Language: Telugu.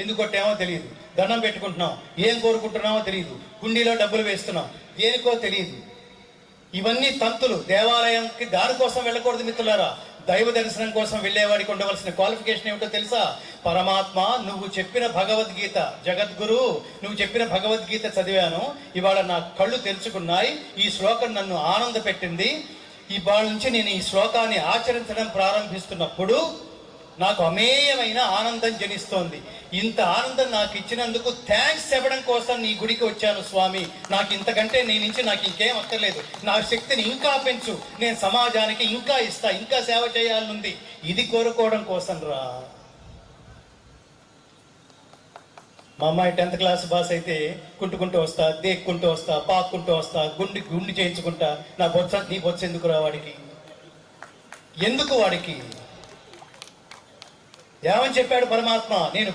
ఎందుకు కొట్టామో తెలియదు, దండం పెట్టుకుంటున్నాం, ఏం కోరుకుంటున్నామో తెలియదు, కుండీలో డబ్బులు వేస్తున్నాం, దేనికో తెలియదు. ఇవన్నీ తంతులు. దేవాలయంకి దానికోసం వెళ్ళకూడదు మిత్రులారా. దైవ దర్శనం కోసం వెళ్ళేవాడికి ఉండవలసిన క్వాలిఫికేషన్ ఏమిటో తెలుసా? పరమాత్మ, నువ్వు చెప్పిన భగవద్గీత, జగద్గురు నువ్వు చెప్పిన భగవద్గీత చదివాను, ఇవాళ నా కళ్ళు తెరుచుకున్నాయి, ఈ శ్లోకం నన్ను ఆనంద పెట్టింది, ఇవాళ నుంచి నేను ఈ శ్లోకాన్ని ఆచరించడం ప్రారంభిస్తున్నప్పుడు నాకు అమేయమైన ఆనందం జనిస్తోంది. ఇంత ఆనందం నాకు ఇచ్చినందుకు థ్యాంక్స్ చెప్పడం కోసం నీ గుడికి వచ్చాను స్వామి. నాకు ఇంతకంటే నీ నుంచి నాకు ఇంకేం అక్కర్లేదు. నా శక్తిని ఇంకా పెంచు, నేను సమాజానికి ఇంకా ఇస్తా, ఇంకా సేవ చేయాలనుంది. ఇది కోరుకోవడం కోసం రా. మా అమ్మాయి 10th క్లాస్ పాస్ అయితే కుంటుకుంటూ వస్తా, దేక్కుంటూ వస్తా, పాక్కుంటూ వస్తా, గుండి చేయించుకుంటా. నా బొత్స నీ బొత్స ఎందుకు రా వాడికి? ఎందుకు వాడికి? ఏమని చెప్పాడు పరమాత్మ? నేను